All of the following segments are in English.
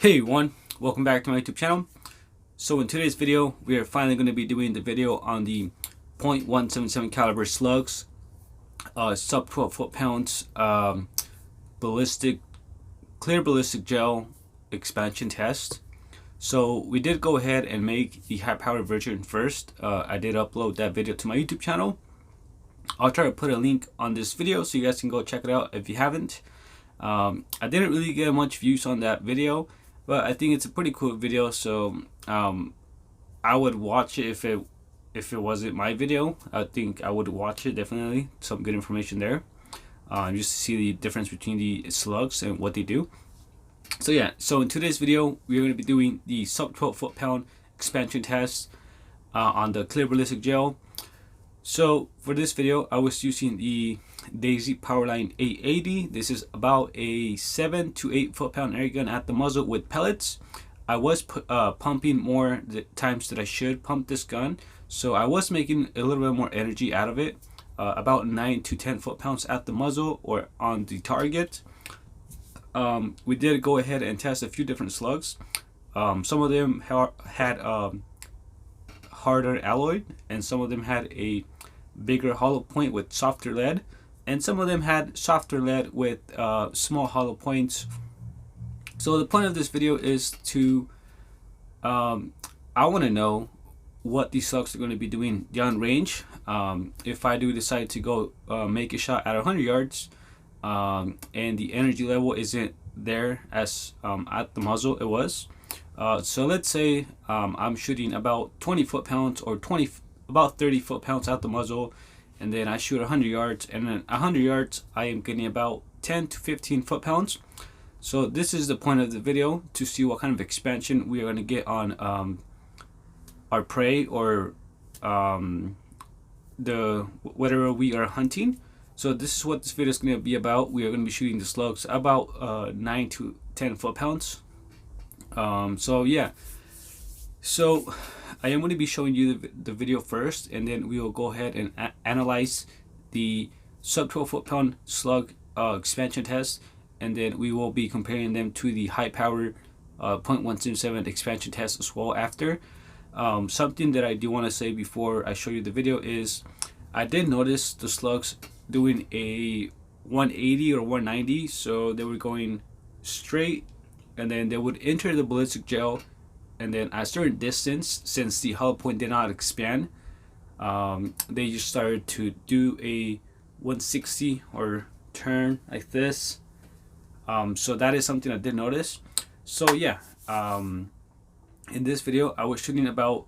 Hey everyone, welcome back to my YouTube channel. So in today's video, we are finally going to be doing the video on the .177 caliber slugs, sub 12 foot-pounds, ballistic, clear ballistic gel expansion test. So we did go ahead and make the high-powered version first. I did upload that video to my YouTube channel. I'll try to put a link on this video so you guys can go check it out if you haven't. I didn't really get much views on that video, but I think it's a pretty cool video, so I would watch it if it wasn't my video. I think I would watch it definitely. Some good information there, just to see the difference between the slugs and what they do. So yeah, so in today's video we're going to be doing the sub 12 foot-pound expansion test on the clear ballistic gel. So for this video I was using the Daisy Powerline 880. This is about a 7 to 8 foot-pound air gun at the muzzle with pellets. I was pumping more the times that I should pump this gun, so I was making a little bit more energy out of it, about 9 to 10 foot-pounds at the muzzle or on the target. We did go ahead and test a few different slugs. Some of them had harder alloy, and some of them had a bigger hollow point with softer lead, and some of them had softer lead with small hollow points. So the point of this video is to I want to know what these slugs are going to be doing down range. If I do decide to go make a shot at 100 yards and the energy level isn't there as at the muzzle it was. So let's say I'm shooting about 20 foot-pounds or about 30 foot-pounds at the muzzle, and then I shoot 100 yards, and then 100 yards I am getting about 10 to 15 foot-pounds. So this is the point of the video, to see what kind of expansion we are going to get on our prey or the whatever we are hunting. So this is what this video is going to be about. We are going to be shooting the slugs about 9 to 10 foot-pounds. So yeah, so I am going to be showing you the video first, and then we will go ahead and analyze the sub 12 foot-pound slug expansion test, and then we will be comparing them to the high power .177 expansion test as well after. Something that I do want to say before I show you the video is I did notice the slugs doing a 180 or 190, so they were going straight, and then they would enter the ballistic gel, and then at a certain distance, since the hollow point did not expand, they just started to do a 160 or turn like this. So that is something I did notice. So yeah, in this video I was shooting about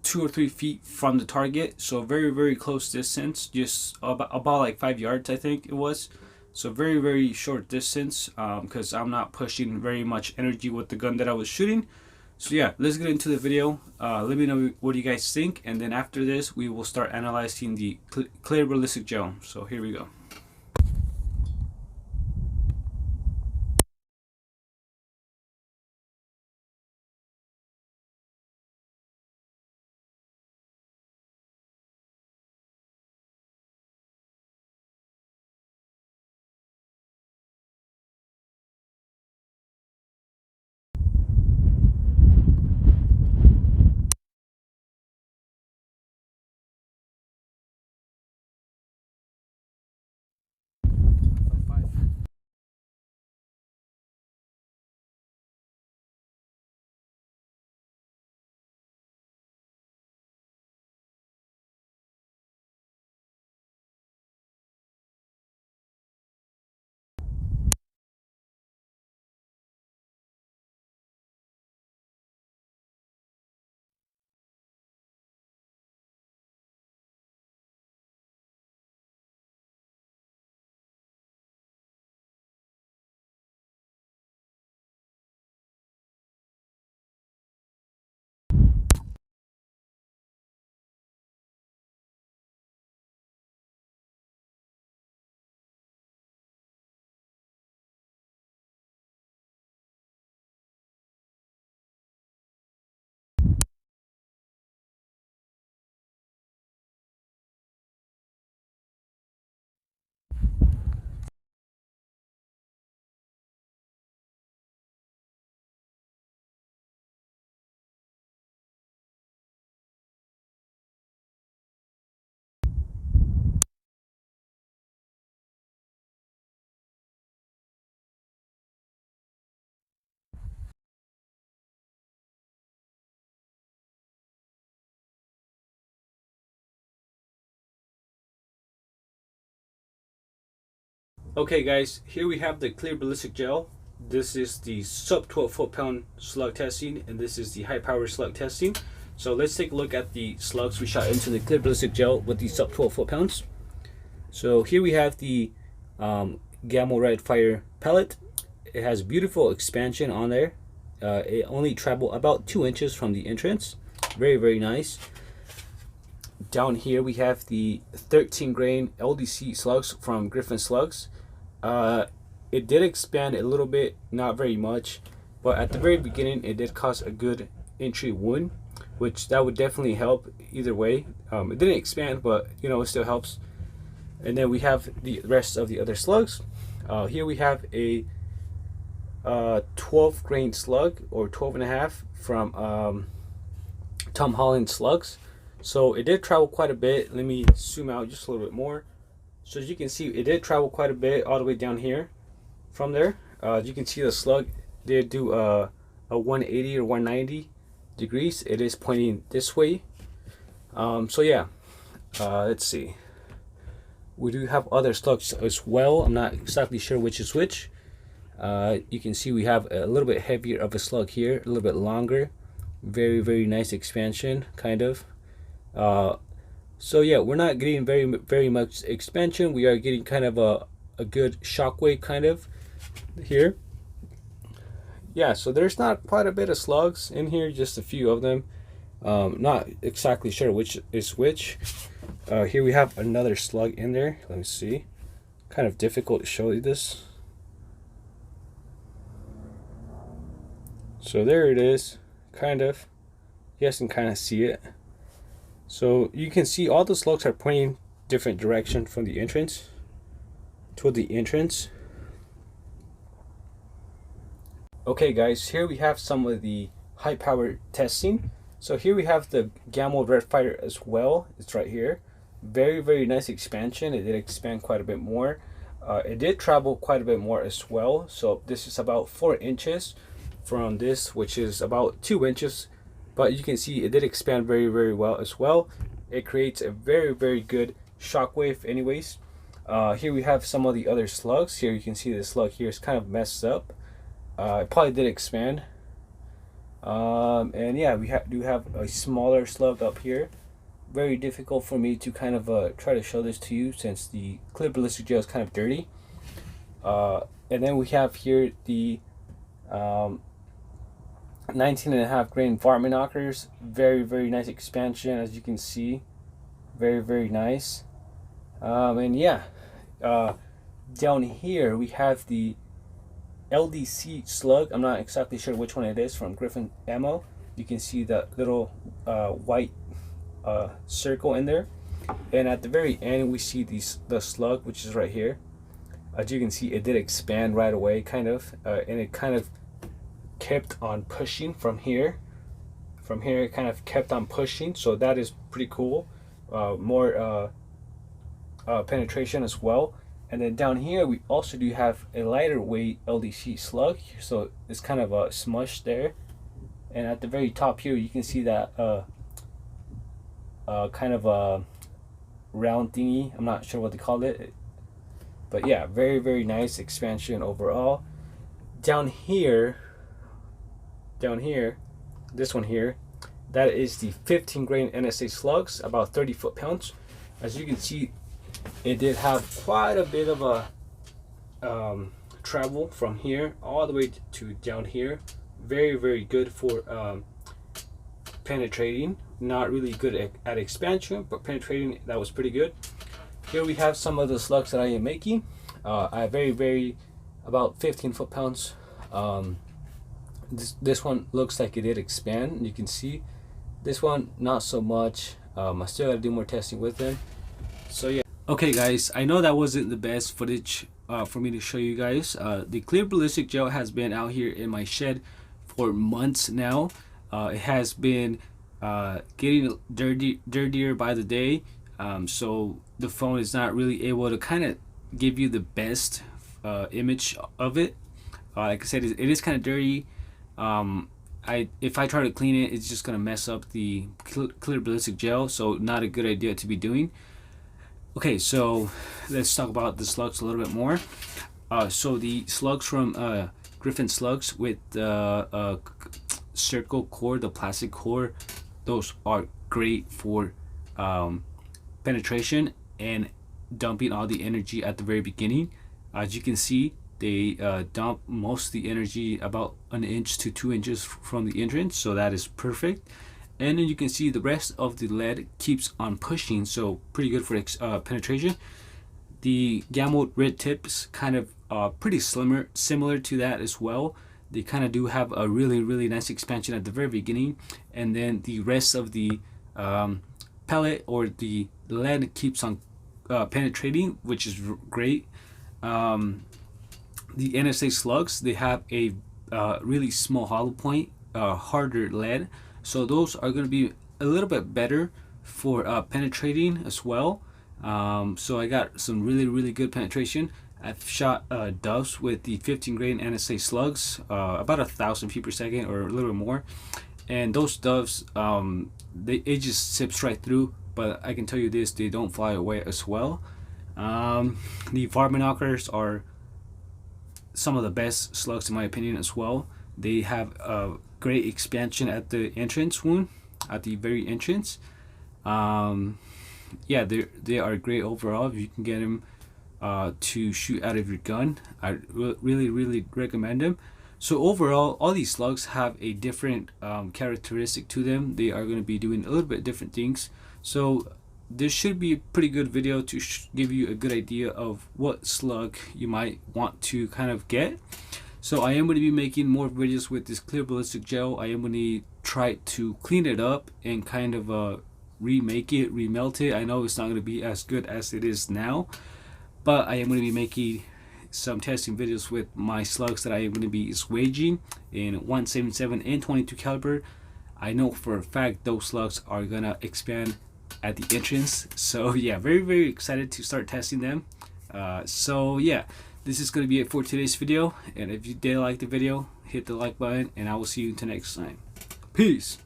2 or 3 feet from the target, so very close distance, just about like 5 yards I think it was. So very short distance, because I'm not pushing very much energy with the gun that I was shooting. So yeah, let's get into the video. Let me know what you guys think, and then after this we will start analyzing the clear ballistic gel. So here we go. Okay guys, here we have the clear ballistic gel. This is the sub 12 foot-pound slug testing, and this is the high power slug testing. So let's take a look at the slugs we shot into the clear ballistic gel with the sub 12 foot-pounds. So here we have the Gamma Red Fire pellet. It has beautiful expansion on there. It only traveled about 2 inches from the entrance. Very, very nice. Down here we have the 13 grain LDC slugs from Griffin Slugs. It did expand a little bit, not very much, but at the very beginning it did cause a good entry wound, which that would definitely help either way. It didn't expand, but you know, it still helps. And then we have the rest of the other slugs. Here we have a 12 grain slug, or 12 and a half, from Tom Holland Slugs. So it did travel quite a bit. Let me zoom out just a little bit more. So as you can see, it did travel quite a bit all the way down here from there. As you can see, the slug did do a 180 or 190 degrees. It is pointing this way. So yeah, let's see. We do have other slugs as well. I'm not exactly sure which is which. You can see we have a little bit heavier of a slug here, a little bit longer. Very, very nice expansion, kind of. So yeah, we're not getting very much expansion. We are getting kind of a good shockwave kind of here. Yeah, so there's not quite a bit of slugs in here, just a few of them. Not exactly sure which is which. Here we have another slug in there. Let me see. Kind of difficult to show you this. So there it is, kind of. You guys can kind of see it. So you can see all the slugs are pointing different direction from the entrance, toward the entrance. Okay guys, here we have some of the high power testing. So here we have the Gamma Red Fire as well. It's right here. Very, very nice expansion. It did expand quite a bit more. It did travel quite a bit more as well. So this is about 4 inches from this, which is about 2 inches. But you can see it did expand very, very well as well. It creates a very, very good shockwave anyways. Here we have some of the other slugs. Here you can see the slug here is kind of messed up. It probably did expand. And yeah, we do have a smaller slug up here. Very difficult for me to kind of try to show this to you since the clear ballistic gel is kind of dirty. And then we have here the 19.5 grain varmint knockers. Very, very nice expansion, as you can see. Very, very nice. And yeah, down here we have the LDC slug. I'm not exactly sure which one it is, from Griffin Ammo. You can see that little white circle in there, and at the very end we see the slug, which is right here. As you can see, it did expand right away, kind of, and it kind of kept on pushing from here. From here, it kind of kept on pushing, so that is pretty cool. More penetration as well. And then down here we also do have a lighter weight LDC slug, so it's kind of a smush there. And at the very top here you can see that kind of a round thingy. I'm not sure what they call it, but yeah, very, very nice expansion overall. Down here, this one here, that is the 15 grain NSA slugs, about 30 foot-pounds. As you can see, it did have quite a bit of a travel from here all the way to down here. Very, very good for penetrating. Not really good at expansion, but penetrating, that was pretty good. Here we have some of the slugs that I am making. I have about 15 foot-pounds. This one looks like it did expand. You can see this one not so much. I still gotta do more testing with them. So yeah. Okay guys, I know that wasn't the best footage for me to show you guys. The clear ballistic gel has been out here in my shed for months now. It has been getting dirtier by the day, so the phone is not really able to kind of give you the best image of it. Like I said, it is kind of dirty. If I try to clean it, it's just gonna mess up the clear ballistic gel, so not a good idea to be doing. Okay, so let's talk about the slugs a little bit more. So the slugs from Griffin slugs with the circle core, the plastic core, those are great for penetration and dumping all the energy at the very beginning. As you can see, they dump most of the energy about an inch to 2 inches from the entrance, so that is perfect. And then you can see the rest of the lead keeps on pushing, so pretty good for penetration. The gamma red tips kind of pretty similar to that as well. They kind of do have a really nice expansion at the very beginning, and then the rest of the pellet or the lead keeps on penetrating, which is great. The NSA slugs, they have a really small hollow point, harder lead, so those are going to be a little bit better for penetrating as well. So I got some really good penetration. I've shot doves with the 15 grain NSA slugs, about 1,000 feet per second or a little bit more, and those doves, it just zips right through. But I can tell you this, they don't fly away as well. The varmint knockers are some of the best slugs in my opinion as well. They have a great expansion at the entrance wound, at the very entrance. Yeah, they are great overall. If you can get them to shoot out of your gun, I really recommend them. So overall, all these slugs have a different characteristic to them. They are going to be doing a little bit different things. So this should be a pretty good video to give you a good idea of what slug you might want to kind of get. So I am going to be making more videos with this clear ballistic gel. I am going to try to clean it up and kind of remake it, remelt it. I know it's not going to be as good as it is now, but I am going to be making some testing videos with my slugs that I am going to be assuaging in 177 and 22 caliber. I know for a fact those slugs are going to expand at the entrance. So yeah, very excited to start testing them. So yeah, this is going to be it for today's video, and if you did like the video, hit the like button, and I will see you until next time. Peace.